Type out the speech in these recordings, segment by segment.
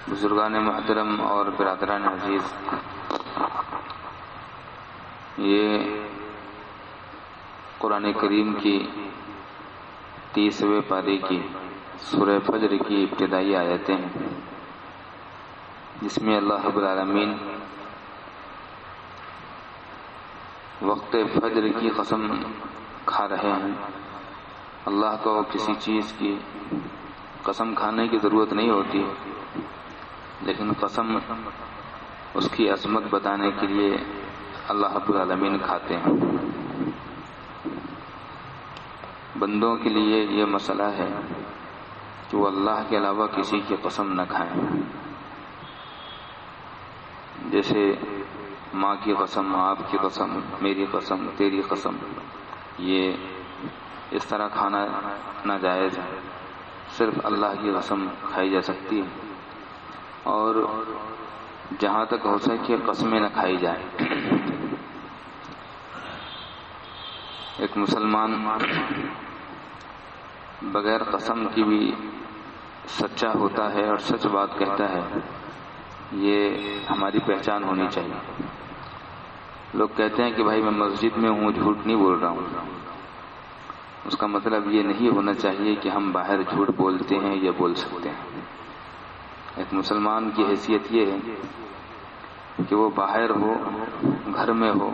بزرگان محترم اور برادران عزیز، یہ قرآن کریم کی 30ویں پارے کی سورہ فجر کی ابتدائی آیتیں ہیں، جس میں اللہ رب العالمین وقت فجر کی قسم کھا رہے ہیں۔ اللہ کو کسی چیز کی قسم کھانے کی ضرورت نہیں ہوتی، لیکن قسم اس کی عظمت بتانے کے لیے اللہ رب العالمین کھاتے ہیں۔ بندوں کے لیے یہ مسئلہ ہے کہ وہ اللہ کے علاوہ کسی کی قسم نہ کھائیں، جیسے ماں کی قسم، آپ کی قسم، میری قسم، تیری قسم، یہ اس طرح کھانا ناجائز ہے۔ صرف اللہ کی قسم کھائی جا سکتی ہے، اور جہاں تک ہو سکے قسمیں نہ کھائی جائیں۔ ایک مسلمان بغیر قسم کی بھی سچا ہوتا ہے اور سچ بات کہتا ہے، یہ ہماری پہچان ہونی چاہیے۔ لوگ کہتے ہیں کہ بھائی میں مسجد میں ہوں، جھوٹ نہیں بول رہا ہوں، اس کا مطلب یہ نہیں ہونا چاہیے کہ ہم باہر جھوٹ بولتے ہیں یا بول سکتے ہیں۔ ایک مسلمان کی حیثیت یہ ہے کہ وہ باہر ہو، گھر میں ہو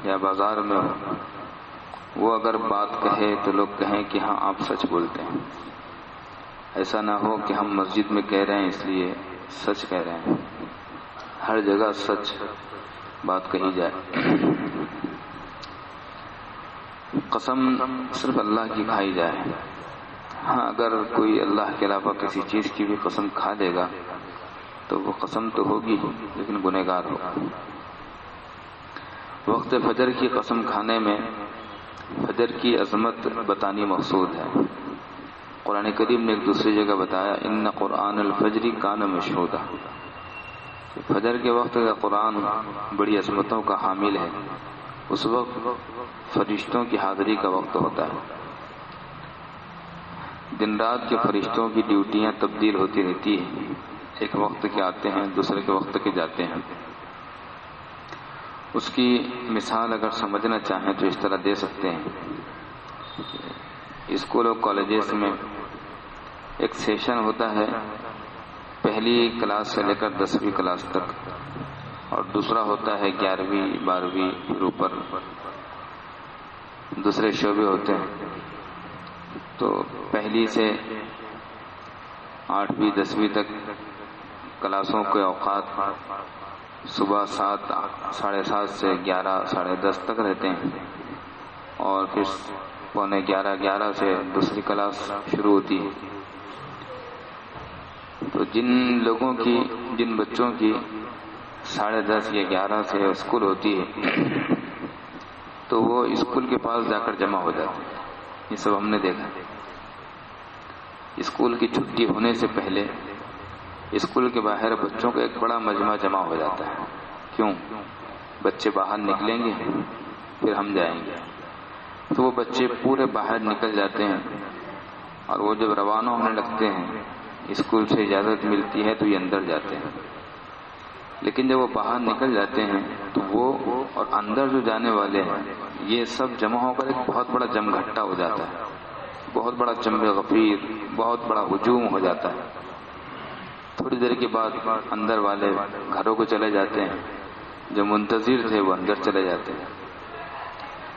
یا بازار میں ہو، وہ اگر بات کہے تو لوگ کہیں کہ ہاں آپ سچ بولتے ہیں۔ ایسا نہ ہو کہ ہم مسجد میں کہہ رہے ہیں اس لیے سچ کہہ رہے ہیں، ہر جگہ سچ بات کہی جائے۔ قسم صرف اللہ کی کھائی جائے۔ ہاں اگر کوئی اللہ کے علاوہ کسی چیز کی بھی قسم کھا لے گا تو وہ قسم تو ہوگی لیکن گنہگار ہوگا۔ وقت فجر کی قسم کھانے میں فجر کی عظمت بتانی مقصود ہے۔ قرآن کریم نے ایک دوسری جگہ بتایا، ان قرآن الفجر کان مشہودا، فجر کے وقت کا قرآن بڑی عظمتوں کا حامل ہے۔ اس وقت فرشتوں کی حاضری کا وقت ہوتا ہے۔ دن رات کے فرشتوں کی ڈیوٹیاں تبدیل ہوتی رہتی ہیں، ایک وقت کے آتے ہیں، دوسرے کے وقت کے جاتے ہیں۔ اس کی مثال اگر سمجھنا چاہیں تو اس طرح دے سکتے ہیں، اسکول اور کالجز میں ایک سیشن ہوتا ہے، پہلی کلاس سے لے کر 10ویں کلاس تک، اور دوسرا ہوتا ہے 11ویں 12ویں پھر اوپر دوسرے شعبے ہوتے ہیں۔ تو پہلی سے 8ویں 10ویں تک کلاسوں کے اوقات صبح 7 ساڑھے 7 سے 11 ساڑھے 10 تک رہتے ہیں، اور پھر 11:15 سے دوسری کلاس شروع ہوتی ہے۔ تو جن بچوں کی 10:30 یا 11 سے اسکول ہوتی ہے تو وہ اسکول کے پاس جا کر جمع ہو جاتے ہیں۔ یہ سب ہم نے دیکھا۔ اسکول کی چھٹی ہونے سے پہلے اسکول کے باہر بچوں کا ایک بڑا مجمع جمع ہو جاتا ہے۔ کیوں؟ بچے باہر نکلیں گے پھر ہم جائیں گے، تو وہ بچے پورے باہر نکل جاتے ہیں، اور وہ جب روانہ ہونے لگتے ہیں، اسکول سے اجازت ملتی ہے تو یہ اندر جاتے ہیں۔ لیکن جب وہ باہر نکل جاتے ہیں تو وہ اور اندر جو جانے والے ہیں یہ سب جمع ہو کر ایک بہت بڑا جم گھٹا ہو جاتا ہے، بہت بڑا جنب غفیر، بہت بڑا ہجوم ہو جاتا ہے۔ تھوڑی دیر کے بعد اندر والے گھروں کو چلے جاتے ہیں، جو منتظر تھے وہ اندر چلے جاتے ہیں۔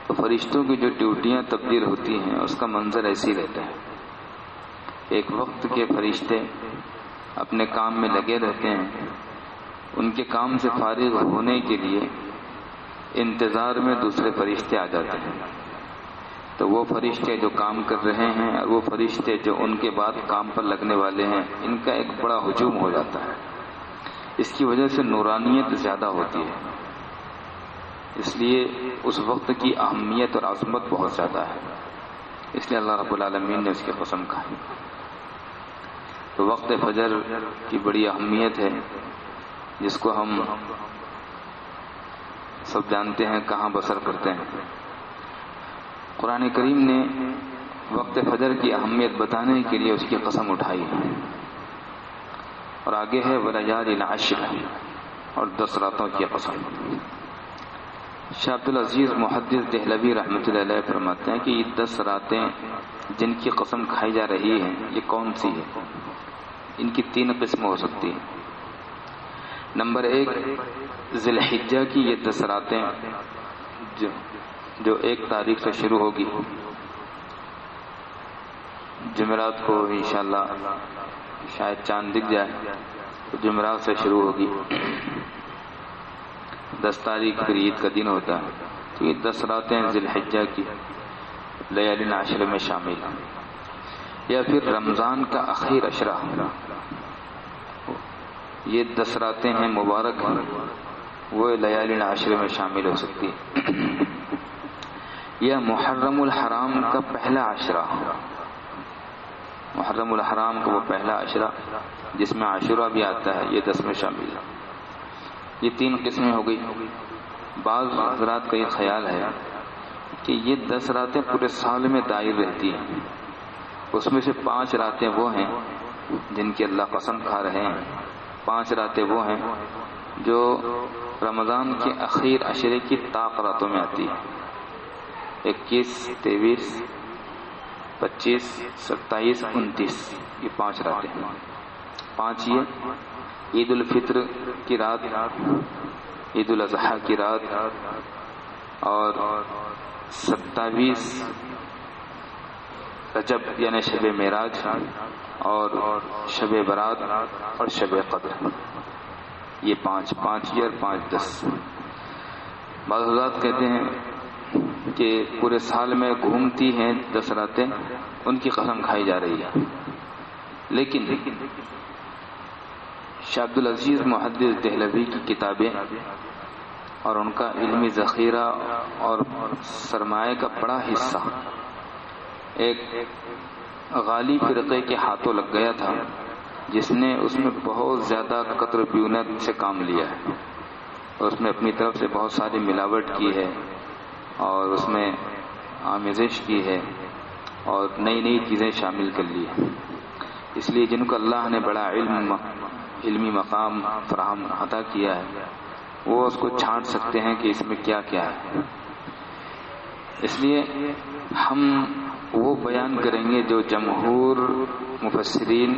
تو فرشتوں کی جو ڈیوٹیاں تبدیل ہوتی ہیں اس کا منظر ایسی رہتا ہے۔ ایک وقت کے فرشتے اپنے کام میں لگے رہتے ہیں، ان کے کام سے فارغ ہونے کے لیے انتظار میں دوسرے فرشتے آ جاتے ہیں۔ تو وہ فرشتے جو کام کر رہے ہیں اور وہ فرشتے جو ان کے بعد کام پر لگنے والے ہیں، ان کا ایک بڑا ہجوم ہو جاتا ہے۔ اس کی وجہ سے نورانیت زیادہ ہوتی ہے، اس لیے اس وقت کی اہمیت اور عظمت بہت زیادہ ہے، اس لیے اللہ رب العالمین نے اس کی قسم کھائی۔ تو وقت فجر کی بڑی اہمیت ہے، جس کو ہم سب جانتے ہیں، کہاں بسر کرتے ہیں۔ قرآن کریم نے وقت فجر کی اہمیت بتانے کے لیے اس کی قسم اٹھائی ہے، اور آگے ہے ولیال العشر، اور 10 راتوں کی قسم۔ شاہ عبد العزیز محدث دہلوی رحمۃ اللہ علیہ فرماتے ہیں کہ یہ 10 راتیں جن کی قسم کھائی جا رہی ہے یہ کون سی ہے؟ ان کی 3 قسمیں ہو سکتی ہیں۔ نمبر 1 ذی الحجہ کی یہ 10 راتیں جو 1 تاریخ سے شروع ہوگی، جمعرات کو انشاءاللہ شاید چاند دکھ جائے تو جمعرات سے شروع ہوگی، 10 تاریخ پھر عید کا دن ہوتا ہے، تو یہ 10 راتیں ذی الحجہ کی لیالین العشر میں شامل ہیں۔ یا پھر رمضان کا آخری عشرہ، یہ 10 راتیں ہیں مبارک ہیں، وہ لیالین العشر میں شامل ہو سکتی ہے۔ یا محرم الحرام کا پہلا عشرہ، محرم الحرام کا وہ پہلا عشرہ جس میں عاشورہ بھی آتا ہے، یہ 10 میں شامل ہے۔ یہ 3 قسمیں ہو گئی۔ بعض حضرات کا یہ خیال ہے کہ یہ 10 راتیں پورے سال میں دائر رہتی ہیں، اس میں سے 5 راتیں وہ ہیں جن کی اللہ قسم کھا رہے ہیں، 5 راتیں وہ ہیں جو رمضان کے اخیر عشرے کی طاق راتوں میں آتی ہے، 21 23 25 27 29، یہ 5 راتیں ہیں۔ 5 یہ عید الفطر کی رات، عید الاضحیٰ کی رات، اور 27 رجب یعنی شب معراج، اور شب برات اور شب قدر، یہ 5 یہ اور 5 10۔ بعض حضرات کہتے ہیں کہ پورے سال میں گھومتی ہیں 10 راتیں، ان کی قسم کھائی جا رہی ہے، لیکن شاہ عبد العزیز محدث دہلوی کی کتابیں اور ان کا علمی ذخیرہ اور سرمایہ کا بڑا حصہ ایک غالی فرقے کے ہاتھوں لگ گیا تھا، جس نے اس میں بہت زیادہ قطر بیونت سے کام لیا ہے، اور اس میں اپنی طرف سے بہت ساری ملاوٹ کی ہے، اور اس میں آمیزش کی ہے، اور نئی چیزیں شامل کر لی ہیں۔ اس لیے جن کو اللہ نے بڑا علمی مقام فراہم عطا کیا ہے، وہ اس کو چھانٹ سکتے ہیں کہ اس میں کیا کیا ہے۔ اس لیے ہم وہ بیان کریں گے جو جمہور مفسرین،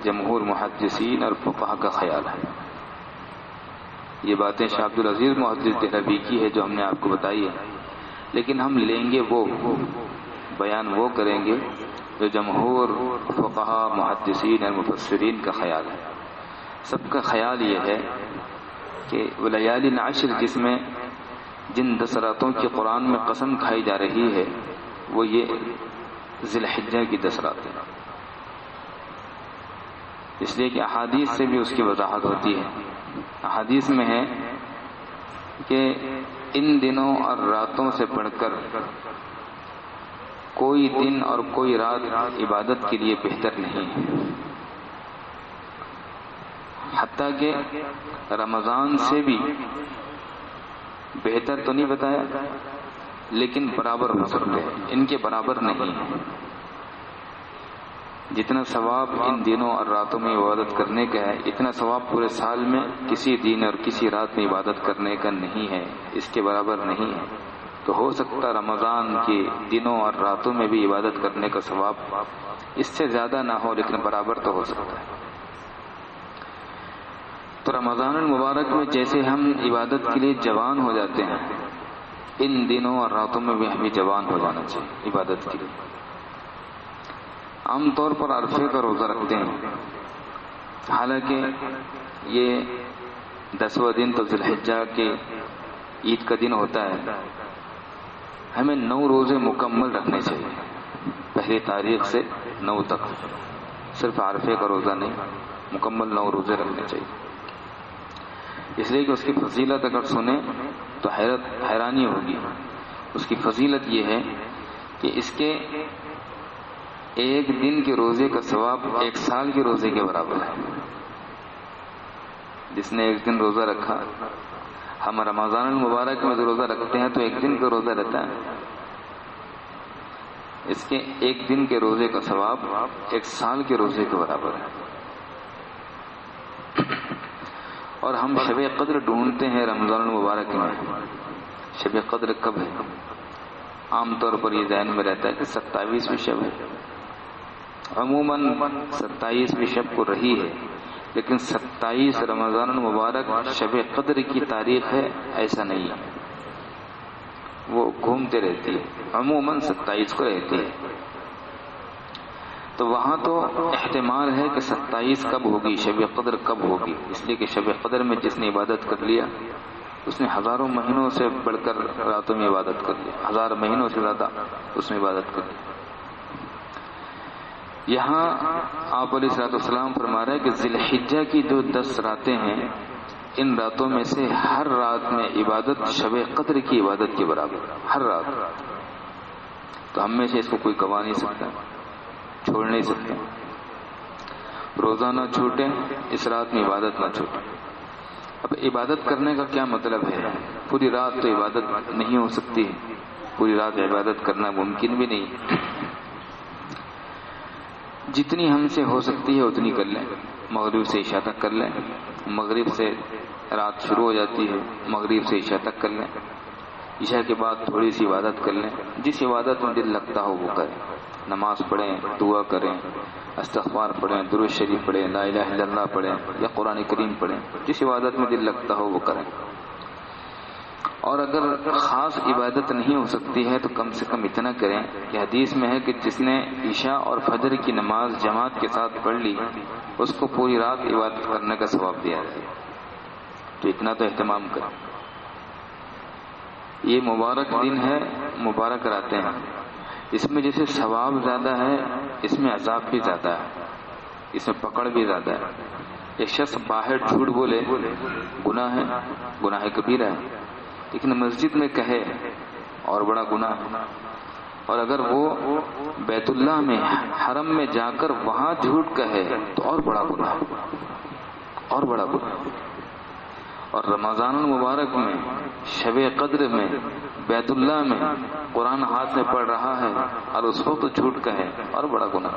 جمہور محدثین اور فقہا کا خیال ہے۔ یہ باتیں شاہ عبد العزیز محدث دہلوی کی ہے جو ہم نے آپ کو بتائی ہے، لیکن ہم لیں گے وہ بیان وہ کریں گے جو جمہور فقہا، محدثین اور مفسرین کا خیال ہے۔ سب کا خیال یہ ہے کہ لیالین العشر جس میں جن 10 راتوں کی قرآن میں قسم کھائی جا رہی ہے وہ یہ ذی الحجہ کی 10 راتیں، اس لیے کہ احادیث سے بھی اس کی وضاحت ہوتی ہے۔ احادیث میں ہے کہ ان دنوں اور راتوں سے بڑھ کر کوئی دن اور کوئی رات عبادت کے لیے بہتر نہیں ہے، حتیٰ کہ رمضان سے بھی بہتر تو نہیں بتایا، لیکن برابر ہو سکتے ہیں، ان کے برابر نہیں ہے۔ جتنا ثواب ان دنوں اور راتوں میں عبادت کرنے کا ہے، اتنا ثواب پورے سال میں کسی دن اور کسی رات میں عبادت کرنے کا نہیں ہے، اس کے برابر نہیں ہے۔ تو ہو سکتا رمضان کے دنوں اور راتوں میں بھی عبادت کرنے کا ثواب اس سے زیادہ نہ ہو، لیکن برابر تو ہو سکتا ہے۔ تو رمضان المبارک میں جیسے ہم عبادت کے لیے جوان ہو جاتے ہیں، ان دنوں اور راتوں میں بھی ہمیں جوان ہو جانا چاہیے عبادت کے لیے۔ عام طور پر عرفے کا روزہ رکھتے ہیں، حالانکہ یہ 10واں دن تو ذی الحجہ کے عید کا دن ہوتا ہے، ہمیں 9 روزے مکمل رکھنے چاہیے، پہلی تاریخ سے 9 تک، صرف عرفے کا روزہ نہیں، مکمل 9 روزے رکھنے چاہیے۔ اس لیے کہ اس کی فضیلت اگر سنیں تو حیرانی ہوگی۔ اس کی فضیلت یہ ہے کہ اس کے ایک دن کے روزے کا ثواب 1 سال کے روزے کے برابر ہے۔ جس نے ایک دن روزہ رکھا، ہم رمضان المبارک میں جو روزہ رکھتے ہیں تو 1 دن کا روزہ رہتا ہے، اس کے 1 دن کے روزے کا ثواب 1 سال کے روزے کے برابر ہے۔ اور ہم شب قدر ڈھونڈتے ہیں رمضان المبارک میں. شب قدر کب ہے؟ عام طور پر یہ ذہن میں رہتا ہے کہ 27ویں شب ہے. عموماً 27ویں شب کو رہی ہے، لیکن 27 رمضان المبارک شب قدر کی تاریخ ہے ایسا نہیں ہے. وہ گھومتے رہتی ہے، عموماً 27 کو رہتی ہے. تو وہاں تو احتمال ہے کہ 27 کب ہوگی، شب قدر کب ہوگی، اس لیے کہ شب قدر میں جس نے عبادت کر لیا اس نے ہزاروں مہینوں سے بڑھ کر راتوں میں عبادت کر لی، 1000 مہینوں سے زیادہ اس نے عبادت کر لی. یہاں آپ علیہ الصلوۃ والسلام فرما رہے ہیں کہ ذی الحجہ کی جو 10 راتیں ہیں، ان راتوں میں سے ہر رات میں عبادت شب قدر کی عبادت کے برابر، ہر رات. تو ہم میں سے اس کو کوئی گوا نہیں سکتا، چھوڑ نہیں سکتے. روزہ نہ چھوٹے، اس رات میں عبادت نہ چھوٹے. اب عبادت کرنے کا کیا مطلب ہے؟ پوری رات تو عبادت نہیں ہو سکتی، پوری رات عبادت کرنا ممکن بھی نہیں. جتنی ہم سے ہو سکتی ہے اتنی کر لیں. مغرب سے عشاء تک کر لیں، مغرب سے رات شروع ہو جاتی ہے، مغرب سے عشاء تک کر لیں. عشاء کے بعد تھوڑی سی عبادت کر لیں، جس عبادت میں دل لگتا ہو وہ کریں. نماز پڑھیں، دعا کریں، استغفار پڑھیں، درود شریف پڑھیں، لا الہ الا اللہ پڑھیں یا قرآن کریم پڑھیں. جس عبادت میں دل لگتا ہو وہ کریں. اور اگر خاص عبادت نہیں ہو سکتی ہے تو کم سے کم اتنا کریں کہ حدیث میں ہے کہ جس نے عشاء اور فجر کی نماز جماعت کے ساتھ پڑھ لی اس کو پوری رات عبادت کرنے کا ثواب دیا جائے. تو اتنا تو اہتمام کریں. یہ مبارک دن ہے، مبارک راتیں ہیں. اس میں جیسے ثواب زیادہ ہے، اس میں عذاب بھی زیادہ ہے، اس میں پکڑ بھی زیادہ ہے. ایک شخص باہر جھوٹ بولے گناہ ہے، گناہ کبیرہ ہے، لیکن مسجد میں کہے اور بڑا گناہ ہے. اور اگر وہ بیت اللہ میں حرم میں جا کر وہاں جھوٹ کہے تو اور بڑا گناہ، اور بڑا گناہ. اور رمضان المبارک میں شب قدر میں بیت اللہ میں قرآن ہاتھ میں پڑھ رہا ہے اور اس وقت جھوٹ کہے اور بڑا گناہ.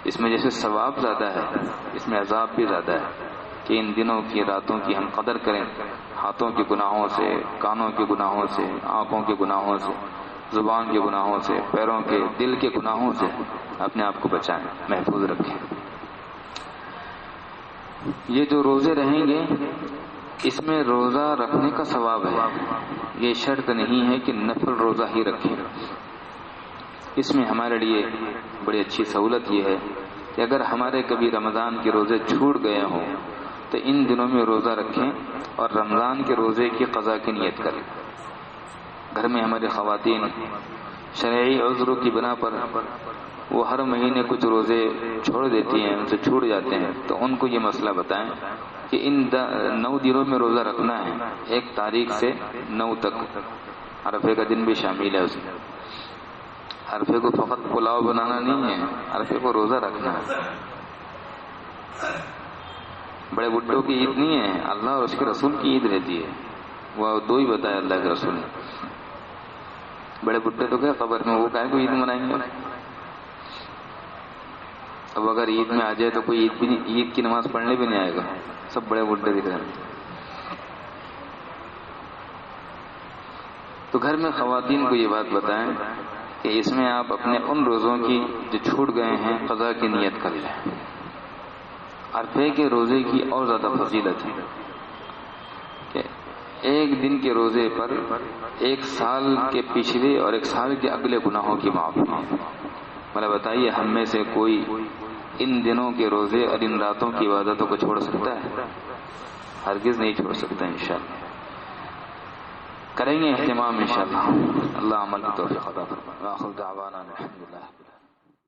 اس میں جیسے ثواب زیادہ ہے، اس میں عذاب بھی زیادہ ہے. کہ ان دنوں کی راتوں کی ہم قدر کریں. ہاتھوں کے گناہوں سے، کانوں کے گناہوں سے، آنکھوں کے گناہوں سے، زبان کے گناہوں سے، پیروں کے، دل کے گناہوں سے اپنے آپ کو بچائیں، محفوظ رکھیں. یہ جو روزے رہیں گے اس میں روزہ رکھنے کا ثواب ہے. یہ شرط نہیں ہے کہ نفل روزہ ہی رکھیں. اس میں ہمارے لیے بڑی اچھی سہولت یہ ہے کہ اگر ہمارے کبھی رمضان کے روزے چھوٹ گئے ہوں تو ان دنوں میں روزہ رکھیں اور رمضان کے روزے کی قضا کی نیت کریں. گھر میں ہماری خواتین شرعی عذر کی بنا پر وہ ہر مہینے کچھ روزے چھوڑ دیتی ہیں، ان سے چھوٹ جاتے ہیں، تو ان کو یہ مسئلہ بتائیں کہ ان 9 دنوں میں روزہ رکھنا ہے. 1 تاریخ سے 9 تک. عرفے کا دن بھی شامل ہے اس میں. عرفے کو فقط پلاؤ بنانا نہیں ہے، عرفے کو روزہ رکھنا ہے. بڑے بڈھوں کی عید نہیں ہے، اللہ اور اس کے رسول کی عید رہتی ہے. وہ 2 ہی بتایا اللہ کے رسول نے. بڑے بڈھے تو گئے قبر میں، وہ کہیں کو عید منائیں گے. اب اگر عید میں آ جائے تو کوئی عید کی نماز پڑھنے بھی نہیں آئے گا. سب بڑے بڈھے دکھ رہے ہیں. تو گھر میں خواتین کو یہ بات بتائیں کہ اس میں آپ اپنے ان روزوں کی جو چھوٹ گئے ہیں قضا کی نیت کر لیں. عرفے کے روزے کی اور زیادہ فضیلت ہے کہ 1 دن کے روزے پر 1 سال کے پچھلے اور 1 سال کے اگلے گناہوں کی معافی. مطلب بتائیے ہم میں سے کوئی ان دنوں کے روزے اور ان راتوں کی عبادتوں کو چھوڑ سکتا ہے؟ ہرگز نہیں چھوڑ سکتا. انشاءاللہ کریں گے اہتمام انشاءاللہ. اللہ عمل کی توفیق عطا فرمائے. آخر دعوانا الحمدللہ.